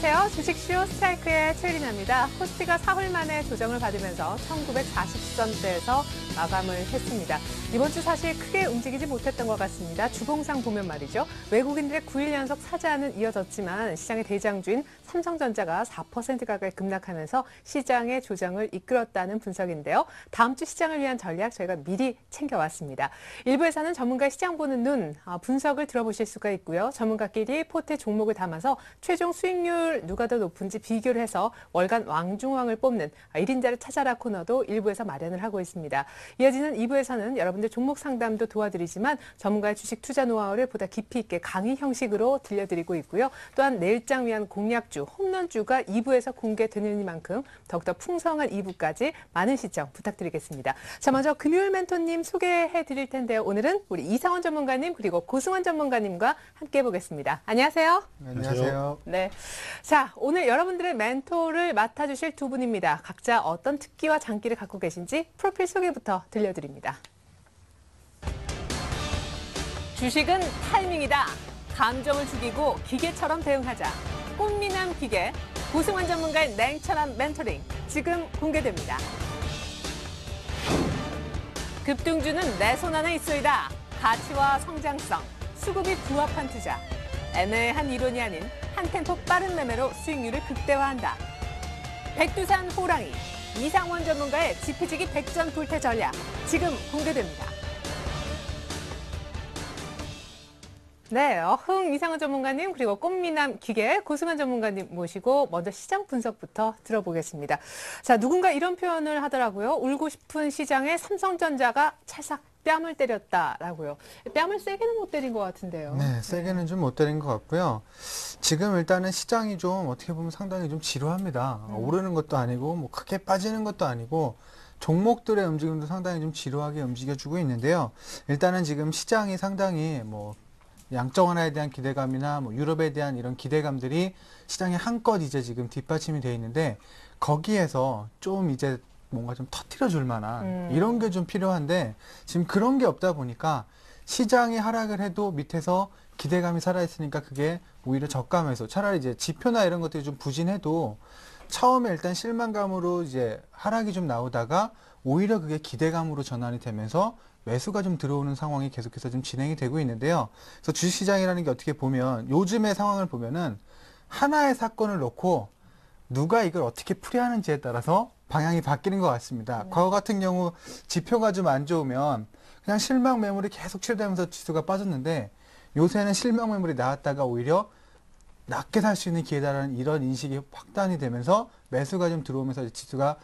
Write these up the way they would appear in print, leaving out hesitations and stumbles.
안녕하세요. 주식쇼 스트라이크의 최리나입니다. 코스피가 사흘 만에 조정을 받으면서 1940선대에서 마감을 했습니다. 이번 주 사실 크게 움직이지 못했던 것 같습니다. 주봉상 보면 말이죠. 외국인들의 9일 연속 사자는 이어졌지만 시장의 대장주인 삼성전자가 4% 가까이 급락하면서 시장의 조정을 이끌었다는 분석인데요. 다음 주 시장을 위한 전략 저희가 미리 챙겨왔습니다. 일부에서는 전문가의 시장 보는 눈, 분석을 들어보실 수가 있고요. 전문가끼리 포트 종목을 담아서 최종 수익률 누가 더 높은지 비교를 해서 월간 왕중왕을 뽑는 1인자를 찾아라 코너도 일부에서 마련을 하고 있습니다. 이어지는 2부에서는 여러분들 종목 상담도 도와드리지만 전문가의 주식 투자 노하우를 보다 깊이 있게 강의 형식으로 들려드리고 있고요. 또한 내일장 위한 공략주, 홈런주가 2부에서 공개되는 더욱더 풍성한 2부까지 많은 시청 부탁드리겠습니다. 자, 먼저 금요일 멘토님 소개해 드릴 텐데요. 오늘은 우리 이상원 전문가님 그리고 고승원 전문가님과 함께 해보겠습니다. 안녕하세요. 안녕하세요. 네. 자, 오늘 여러분들의 멘토를 맡아주실 두 분입니다. 각자 어떤 특기와 장기를 갖고 계신지 프로필 소개부터 들려드립니다. 주식은 타이밍이다. 감정을 죽이고 기계처럼 대응하자. 꽃미남 기계, 고승원 전문가의 냉철한 멘토링 지금 공개됩니다. 급등주는 내 손 안에 있소이다. 가치와 성장성, 수급이 부합한 투자. 애매한 이론이 아닌 한 템포 빠른 매매로 수익률을 극대화한다. 백두산 호랑이, 이상원 전문가의 지피지기 백전불태 전략 지금 공개됩니다. 네, 이상원 전문가님 그리고 꽃미남 기계 고승원 전문가님 모시고 먼저 시장 분석부터 들어보겠습니다. 자, 누군가 이런 표현을 하더라고요. 울고 싶은 시장에 삼성전자가 찰싹 뺨을 때렸다라고요. 뺨을 세게는 못 때린 것 같은데요. 네, 세게는 좀 못 때린 것 같고요. 지금 일단은 시장이 좀 어떻게 보면 상당히 좀 지루합니다. 오르는 것도 아니고 뭐 크게 빠지는 것도 아니고 종목들의 움직임도 상당히 좀 지루하게 움직여주고 있는데요. 일단은 지금 시장이 상당히 뭐 양적 완화에 대한 기대감이나 뭐 유럽에 대한 이런 기대감들이 시장에 한껏 이제 지금 뒷받침이 돼 있는데 거기에서 좀 이제 뭔가 좀 터트려 줄 만한 이런 게 좀 필요한데 지금 그런 게 없다 보니까 시장이 하락을 해도 밑에서 기대감이 살아있으니까 그게 오히려 저감해서 차라리 이제 지표나 이런 것들이 좀 부진해도 처음에 일단 실망감으로 이제 하락이 좀 나오다가 오히려 그게 기대감으로 전환이 되면서 매수가 좀 들어오는 상황이 계속해서 좀 진행이 되고 있는데요. 그래서 주식시장이라는 게 어떻게 보면 요즘의 상황을 보면은 하나의 사건을 놓고 누가 이걸 어떻게 풀이하는지에 따라서 방향이 바뀌는 것 같습니다. 과거 같은 경우 지표가 좀 안 좋으면 그냥 실망 매물이 계속 치료되면서 지수가 빠졌는데 요새는 실망 매물이 나왔다가 오히려 낮게 살 수 있는 기회다라는 이런 인식이 확단이 되면서 매수가 좀 받쳐주는 지수가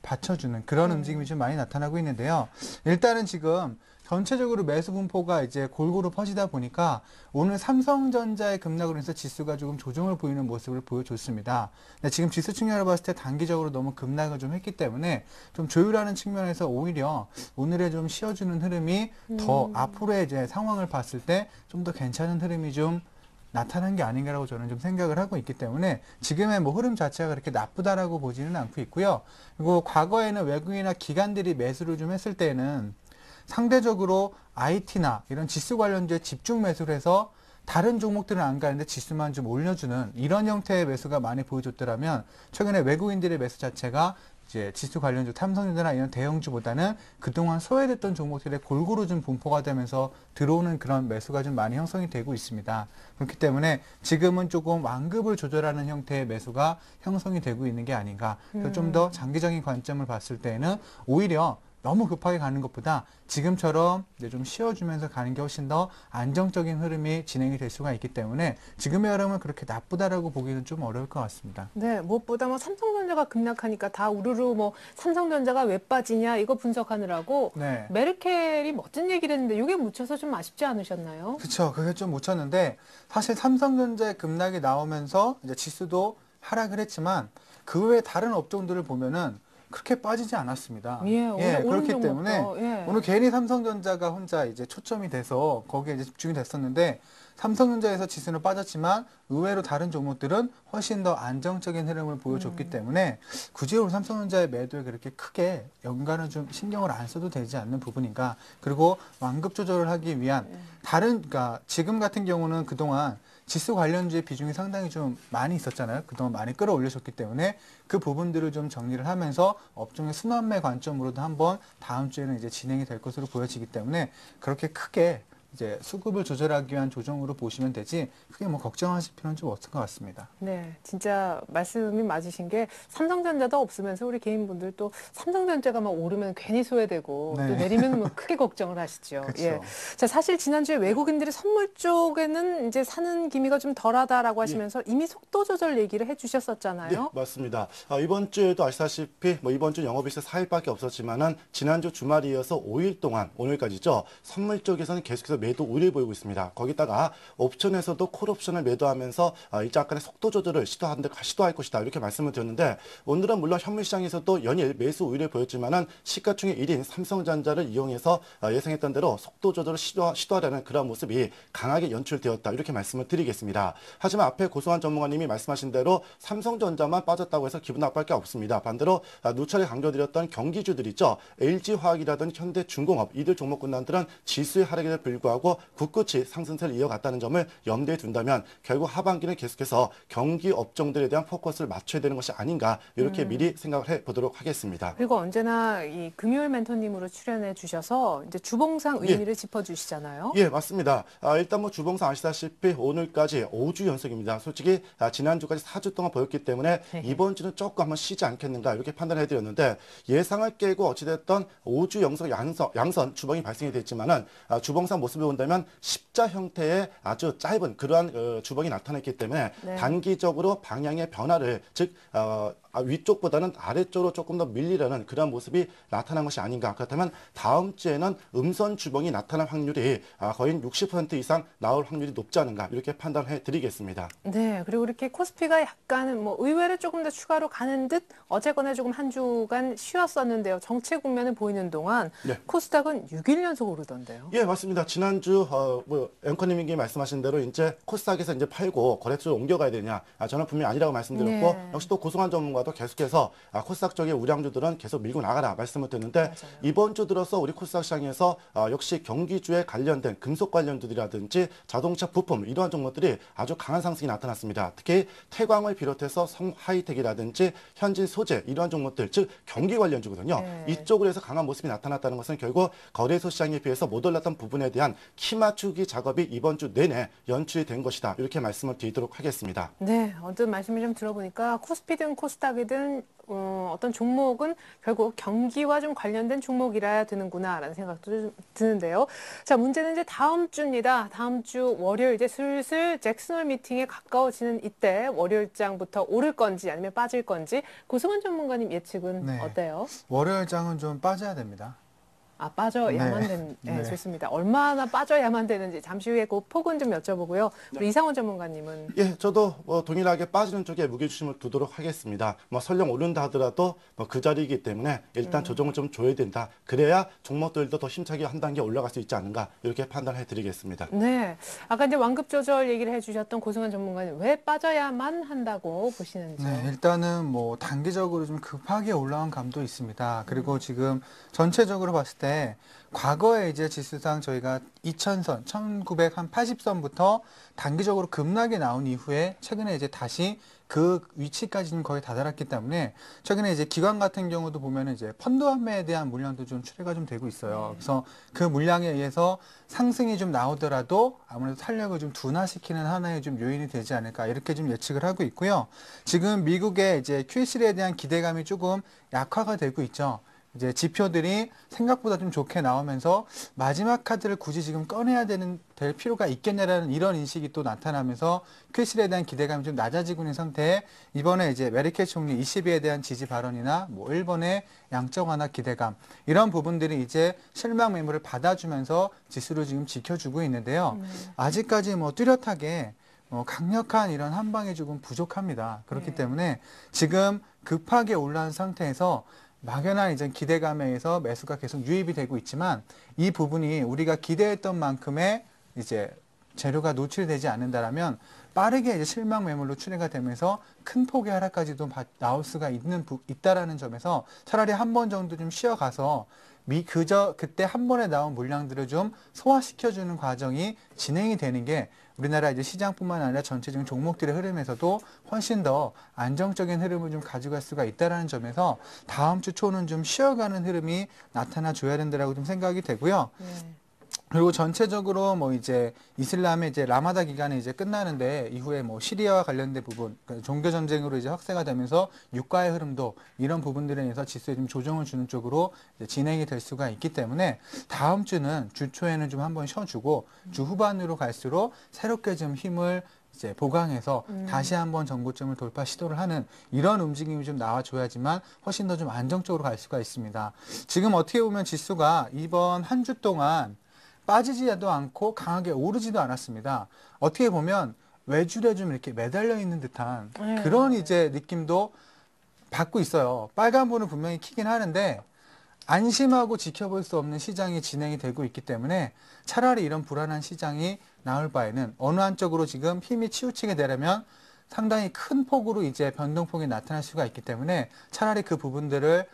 받쳐주는 그런 움직임이 좀 많이 나타나고 있는데요. 일단은 지금 전체적으로 매수 분포가 이제 골고루 퍼지다 보니까 오늘 삼성전자의 급락으로 인해서 지수가 조금 조정을 보이는 모습을 보여줬습니다. 근데 지금 지수 측면을 봤을 때 단기적으로 너무 급락을 좀 했기 때문에 좀 조율하는 측면에서 오히려 오늘의 좀 쉬어주는 흐름이 더 앞으로의 이제 상황을 봤을 때 좀 더 괜찮은 흐름이 좀 나타난 게 아닌가라고 저는 좀 생각을 하고 있기 때문에 지금의 뭐 흐름 자체가 그렇게 나쁘다라고 보지는 않고 있고요. 그리고 과거에는 외국인이나 기관들이 매수를 좀 했을 때는 상대적으로 IT나 이런 지수 관련주에 집중 매수를 해서 다른 종목들은 안 가는데 지수만 좀 올려주는 이런 형태의 매수가 많이 보여줬더라면 최근에 외국인들의 매수 자체가 이제 지수 관련주 삼성전자나 이런 대형주보다는 그동안 소외됐던 종목들의 골고루 좀 분포가 되면서 들어오는 그런 매수가 좀 많이 형성이 되고 있습니다. 그렇기 때문에 지금은 조금 완급을 조절하는 형태의 매수가 형성이 되고 있는 게 아닌가. 좀 더 장기적인 관점을 봤을 때는 오히려 너무 급하게 가는 것보다 지금처럼 이제 좀 쉬어주면서 가는 게 훨씬 더 안정적인 흐름이 진행이 될 수가 있기 때문에 지금의 흐름은 그렇게 나쁘다라고 보기는 좀 어려울 것 같습니다. 네, 무엇보다 뭐 삼성전자가 급락하니까 다 우르르 뭐 삼성전자가 왜 빠지냐 이거 분석하느라고 네. 메르켈이 멋진 얘기를 했는데 이게 묻혀서 좀 아쉽지 않으셨나요? 그렇죠. 그게 좀 묻혔는데 사실 삼성전자의 급락이 나오면서 이제 지수도 하락을 했지만 그 외에 다른 업종들을 보면은 그렇게 빠지지 않았습니다. 그렇기 때문에 오늘 괜히 삼성전자가 혼자 이제 초점이 돼서 거기에 이제 집중이 됐었는데 삼성전자에서 지수는 빠졌지만 의외로 다른 종목들은 훨씬 더 안정적인 흐름을 보여줬기 때문에 굳이 우리 삼성전자의 매도에 그렇게 크게 연관을 좀 신경을 안 써도 되지 않는 부분인가. 그리고 완급 조절을 하기 위한 다른, 그러니까 지금 같은 경우는 그동안 지수 관련주의 비중이 상당히 좀 많이 있었잖아요. 그동안 많이 끌어올려졌기 때문에 그 부분들을 좀 정리를 하면서 업종의 순환매 관점으로도 한번 다음 주에는 이제 진행이 될 것으로 보여지기 때문에 그렇게 크게 이제 수급을 조절하기 위한 조정으로 보시면 되지 크게 뭐 걱정하실 필요는 좀 없을 것 같습니다. 네, 진짜 말씀이 맞으신 게 삼성전자도 없으면서 우리 개인분들 또 삼성전자가 막 오르면 괜히 소외되고 네. 또 내리면 뭐 크게 걱정을 하시죠. 그렇죠. 예. 자, 사실 지난주에 외국인들이 선물 쪽에는 이제 사는 기미가 좀 덜하다라고 하시면서 이미 속도 조절 얘기를 네, 해주셨었잖아요. 맞습니다. 이번 주에도 아시다시피 뭐 이번 주 영업일수 4일밖에 없었지만은 지난주 주말에 이어서 5일 동안 오늘까지죠. 선물 쪽에서는 계속해서 매도 우위를 보이고 있습니다. 거기다가 옵션에서도 콜옵션을 매도하면서 이제 약간의 속도 조절을 시도할 것이다 이렇게 말씀을 드렸는데 오늘은 물론 현물 시장에서도 연일 매수 우위를 보였지만은 시가총액 1인 삼성전자를 이용해서 예상했던 대로 속도 조절을 시도하려는 그런 모습이 강하게 연출되었다 이렇게 말씀을 드리겠습니다. 하지만 앞에 고소한 전문가님이 말씀하신 대로 삼성전자만 빠졌다고 해서 기분 나쁠 게 없습니다. 반대로 누차례 강조드렸던 경기주들 있죠. LG화학이라든지 현대중공업 이들 종목 군단들은 지수의 하락에도 불구하고 굳굳이 상승세를 이어갔다는 점을 염두에 둔다면 결국 하반기는 계속해서 경기 업종들에 대한 포커스를 맞춰야 되는 것이 아닌가 이렇게 미리 생각을 해보도록 하겠습니다. 그리고 언제나 이 금요일 멘토님으로 출연해 주셔서 이제 주봉상 의미를 짚어주시잖아요. 예, 맞습니다. 일단 뭐 주봉상 아시다시피 오늘까지 5주 연속입니다. 솔직히 지난주까지 4주 동안 보였기 때문에 이번 주는 조금 한번 쉬지 않겠는가 이렇게 판단해드렸는데 예상을 깨고 어찌됐던 5주 연속 양선 주봉이 발생이 됐지만은 주봉상 모습을 본다면 십자 형태의 아주 짧은 그러한 주봉이 나타났기 때문에 네. 단기적으로 방향의 변화를 즉 위쪽보다는 아래쪽으로 조금 더 밀리려는 그런 모습이 나타난 것이 아닌가. 그렇다면 다음 주에는 음선 주봉이 나타날 확률이 거의 60% 이상 나올 확률이 높지 않은가 이렇게 판단해 드리겠습니다. 네, 그리고 이렇게 코스피가 약간은 뭐 의외로 조금 더 추가로 가는 듯 어쨌거나 조금 한 주간 쉬었었는데요. 정체 국면을 보이는 동안 네. 코스닥은 6일 연속 오르던데요. 예, 맞습니다. 지난주 뭐 앵커님이 말씀하신 대로 이제 코스닥에서 이제 팔고 거래소를 옮겨가야 되냐? 저는 분명히 아니라고 말씀드렸고 네. 역시 또 고승환 전문가도 계속해서 코스닥 쪽의 우량주들은 계속 밀고 나가라 말씀을 드렸는데 맞아요. 이번 주 들어서 우리 코스닥 시장에서 역시 경기주에 관련된 금속 관련주들이라든지 자동차 부품 이러한 종목들이 아주 강한 상승이 나타났습니다. 특히 태광을 비롯해서 성하이텍이라든지 현진 소재 이러한 종목들 즉 경기 관련주거든요. 네. 이쪽으로 해서 강한 모습이 나타났다는 것은 결국 거래소 시장에 비해서 못 올랐던 부분에 대한 키 맞추기 작업이 이번 주 내내 연출이 된 것이다. 이렇게 말씀을 드리도록 하겠습니다. 네, 언뜻 말씀을 좀 들어보니까 코스피든 코스닥이든 어떤 종목은 결국 경기와 좀 관련된 종목이라야 되는구나라는 생각도 좀 드는데요. 자, 문제는 이제 다음 주입니다. 다음 주 월요일 이제 슬슬 잭슨홀 미팅에 가까워지는 이때 월요일장부터 오를 건지 아니면 빠질 건지 고승원 전문가님 예측은 네. 어때요? 월요일장은 좀 빠져야 됩니다. 빠져야만 네. 되는, 네. 좋습니다. 얼마나 빠져야만 되는지 잠시 후에 그 폭은 좀 여쭤보고요. 우리 이상원 전문가님은 예, 저도 동일하게 빠지는 쪽에 무게중심을 두도록 하겠습니다. 뭐 설령 오른다 하더라도 그 자리이기 때문에 일단 조정을 좀 줘야 된다. 그래야 종목들도 더 힘차게 한 단계 올라갈 수 있지 않은가 이렇게 판단해 드리겠습니다. 네, 아까 이제 완급 조절 얘기를 해주셨던 고승환 전문가님 왜 빠져야만 한다고 보시는지요? 네, 일단은 뭐 단기적으로 좀 급하게 올라온 감도 있습니다. 그리고 지금 전체적으로 봤을 때 과거에 이제 지수상 저희가 2000선, 1980선부터 단기적으로 급락이 나온 이후에 최근에 이제 다시 그 위치까지는 거의 다다랐기 때문에 최근에 이제 기관 같은 경우도 보면은 이제 펀드 환매에 대한 물량도 좀 출회가 좀 되고 있어요. 그래서 그 물량에 의해서 상승이 좀 나오더라도 아무래도 탄력을 좀 둔화시키는 하나의 좀 요인이 되지 않을까 이렇게 좀 예측을 하고 있고요. 지금 미국의 이제 QE3에 대한 기대감이 조금 약화가 되고 있죠. 이제 지표들이 생각보다 좀 좋게 나오면서 마지막 카드를 굳이 지금 꺼내야 될 필요가 있겠냐라는 이런 인식이 또 나타나면서 QE3에 대한 기대감이 좀 낮아지고 있는 상태에 이번에 이제 메르켈 총리 ECB에 대한 지지 발언이나 뭐 일본의 양적 완화 기대감 이런 부분들이 이제 실망 매물을 받아주면서 지수를 지금 지켜주고 있는데요. 아직까지 뭐 뚜렷하게 강력한 이런 한방이 조금 부족합니다. 그렇기 때문에 지금 급하게 올라온 상태에서 막연한 이제 기대감에 의해서 매수가 계속 유입이 되고 있지만 이 부분이 우리가 기대했던 만큼의 이제 재료가 노출되지 않는다라면 빠르게 이제 실망 매물로 출회가 되면서 큰 폭의 하락까지도 나올 수가 있다라는 점에서 차라리 한 번 정도 좀 쉬어가서 그때 한 번에 나온 물량들을 좀 소화시켜주는 과정이 진행이 되는 게 우리나라 이제 시장뿐만 아니라 전체적인 종목들의 흐름에서도 훨씬 더 안정적인 흐름을 좀 가져갈 수가 있다라는 점에서 다음 주 초는 좀 쉬어가는 흐름이 나타나 줘야 된다라고 좀 생각이 되고요. 네. 그리고 전체적으로 뭐 이제 이슬람의 이제 라마다 기간이 이제 끝나는데 이후에 뭐 시리아와 관련된 부분, 그러니까 종교 전쟁으로 이제 확대가 되면서 유가의 흐름도 이런 부분들에 의해서 지수에 좀 조정을 주는 쪽으로 이제 진행이 될 수가 있기 때문에 다음 주는 주 초에는 좀 한번 쉬어주고 주 후반으로 갈수록 새롭게 좀 힘을 이제 보강해서 다시 한번 전고점을 돌파 시도를 하는 이런 움직임이 좀 나와줘야지만 훨씬 더 좀 안정적으로 갈 수가 있습니다. 지금 어떻게 보면 지수가 이번 한 주 동안 빠지지도 않고 강하게 오르지도 않았습니다. 어떻게 보면 외줄에 좀 이렇게 매달려 있는 듯한 그런 이제 느낌도 받고 있어요. 빨간불은 분명히 켜긴 하는데 안심하고 지켜볼 수 없는 시장이 진행이 되고 있기 때문에 차라리 이런 불안한 시장이 나올 바에는 어느 한쪽으로 지금 힘이 치우치게 되려면 상당히 큰 폭으로 이제 변동폭이 나타날 수가 있기 때문에 차라리 그 부분들을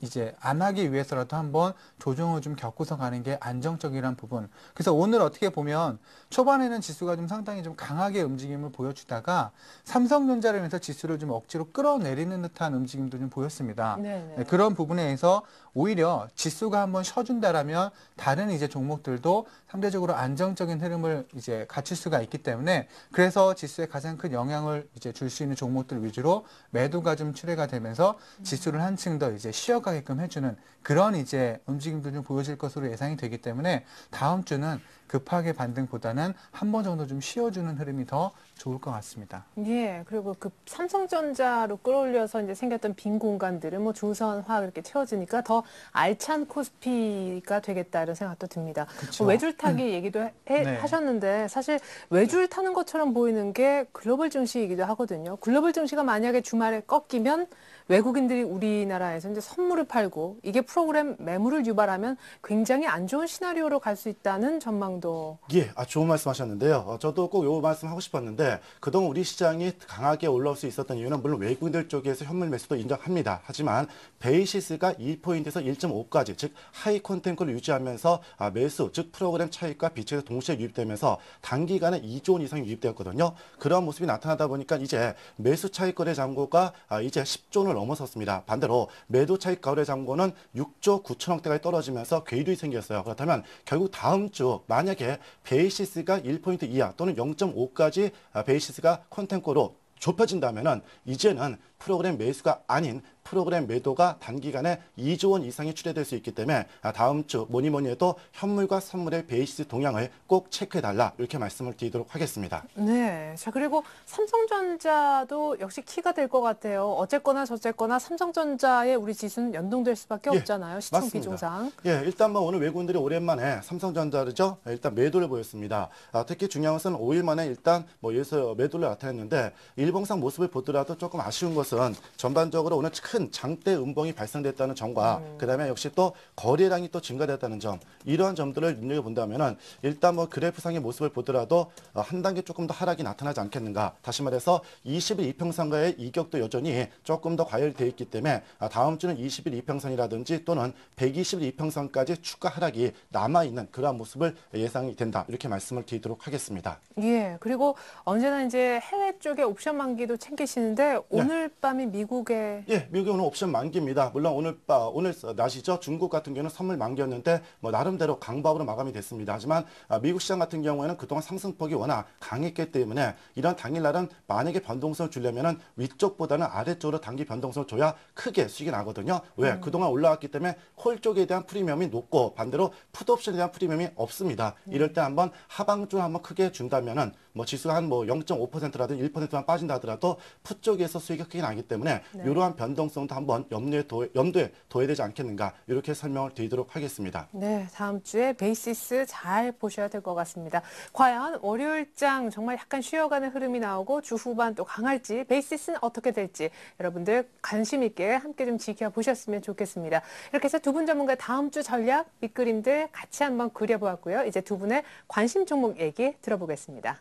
이제 안 하기 위해서라도 한번 조정을 좀 겪고서 가는 게 안정적이란 부분. 그래서 오늘 어떻게 보면 초반에는 지수가 좀 상당히 좀 강하게 움직임을 보여주다가 삼성전자를 위해서 지수를 좀 억지로 끌어내리는 듯한 움직임도 좀 보였습니다. 네, 그런 부분에 의해서 오히려 지수가 한번 쉬어준다라면 다른 이제 종목들도 상대적으로 안정적인 흐름을 이제 갖출 수가 있기 때문에 그래서 지수에 가장 큰 영향을 이제 줄 수 있는 종목들 위주로 매도가 좀 출회가 되면서 지수를 한층 더 이제 쉬어가게끔 해주는 그런 이제 움직임도 좀 보여질 것으로 예상이 되기 때문에 다음 주는 급하게 반등보다는 한 번 정도 좀 쉬어주는 흐름이 더 좋을 것 같습니다. 예, 그리고 그 삼성전자로 끌어올려서 이제 생겼던 빈 공간들을 뭐 조선화 이렇게 채워지니까 더 알찬 코스피가 되겠다 이런 생각도 듭니다. 그쵸. 외줄 타기 얘기도 네. 하셨는데 사실 외줄 타는 것처럼 보이는 게 글로벌 증시이기도 하거든요. 글로벌 증시가 만약에 주말에 꺾이면 외국인들이 우리나라에서 이제 선물을 팔고 이게 프로그램 매물을 유발하면 굉장히 안 좋은 시나리오로 갈 수 있다는 전망도. 예, 좋은 말씀 하셨는데요. 저도 꼭 요 말씀 하고 싶었는데, 그동안 우리 시장이 강하게 올라올 수 있었던 이유는 물론 외국인들 쪽에서 현물 매수도 인정합니다. 하지만 베이시스가 2포인트에서 1.5까지, 즉 하이 콘텐츠를 유지하면서 매수, 즉 프로그램 차익과 비체에서 동시에 유입되면서 단기간에 2조 원 이상이 유입되었거든요. 그런 모습이 나타나다 보니까 이제 매수 차익 거래 잔고가 이제 10조 원을 넘어섰습니다. 반대로 매도 차익 거래 잔고는 6조 9천억대까지 떨어지면서 궤도이 생겼어요. 그렇다면 결국 다음 주 만약에 베이시스가 1포인트 이하 또는 0.5까지 베이시스가 콘텐츠로 좁혀진다면은 이제는 프로그램 매수가 아닌 프로그램 매도가 단기간에 2조 원 이상이 출회될 수 있기 때문에 다음 주 뭐니 해도 현물과 선물의 베이시스 동향을 꼭 체크해달라 이렇게 말씀을 드리도록 하겠습니다. 네. 자, 그리고 삼성전자도 역시 키가 될 것 같아요. 어쨌거나 저쨌거나 삼성전자에 우리 지수는 연동될 수밖에 예, 없잖아요. 시총 맞습니다. 비중상. 예, 일단 뭐 오늘 외국인들이 오랜만에 삼성전자를죠. 일단 매도를 보였습니다. 특히 중요한 것은 5일 만에 일단 뭐 여기서 매도를 나타냈는데 일봉상 모습을 보더라도 조금 아쉬운 것은 전반적으로 오늘 큰 장대 음봉이 발생됐다는 점과 그다음에 역시 또 거래량이 또 증가됐다는 점 이러한 점들을 눈여겨본다면은 일단 뭐 그래프상의 모습을 보더라도 한 단계 조금 더 하락이 나타나지 않겠는가. 다시 말해서 20일 이평선과의 이격도 여전히 조금 더 과열되어 있기 때문에 다음 주는 20일 이평선이라든지 또는 120일 이평선까지 추가 하락이 남아있는 그러한 모습을 예상이 된다. 이렇게 말씀을 드리도록 하겠습니다. 예. 그리고 언제나 이제 해외 쪽에 옵션 만기도 챙기시는데 오늘 밤이 미국에. 예, 미국의 오늘 옵션 만기입니다. 물론 오늘 낮이죠. 중국 같은 경우는 선물 만기였는데 뭐 나름대로 강박으로 마감이 됐습니다. 하지만 미국 시장 같은 경우에는 그동안 상승폭이 워낙 강했기 때문에 이런 당일날은 만약에 변동성을 주려면은 위쪽보다는 아래쪽으로 단기 변동성을 줘야 크게 수익이 나거든요. 왜? 그동안 올라왔기 때문에 콜 쪽에 대한 프리미엄이 높고 반대로 풋 옵션에 대한 프리미엄이 없습니다. 이럴 때 한번 하방줄 한번 크게 준다면은 뭐 지수가 한 뭐 0.5%라든 1%만 빠진다 하더라도 풋 쪽에서 수익이 크게 나기 때문에 이러한 변동성도 한번 염두에 둬야 되지 않겠는가 이렇게 설명을 드리도록 하겠습니다. 네, 다음 주에 베이시스 잘 보셔야 될 것 같습니다. 과연 월요일장 정말 약간 쉬어가는 흐름이 나오고 주 후반 또 강할지 베이시스는 어떻게 될지 여러분들 관심 있게 함께 좀 지켜보셨으면 좋겠습니다. 이렇게 해서 두 분 전문가의 다음 주 전략 밑그림들 같이 한번 그려보았고요. 이제 두 분의 관심 종목 얘기 들어보겠습니다.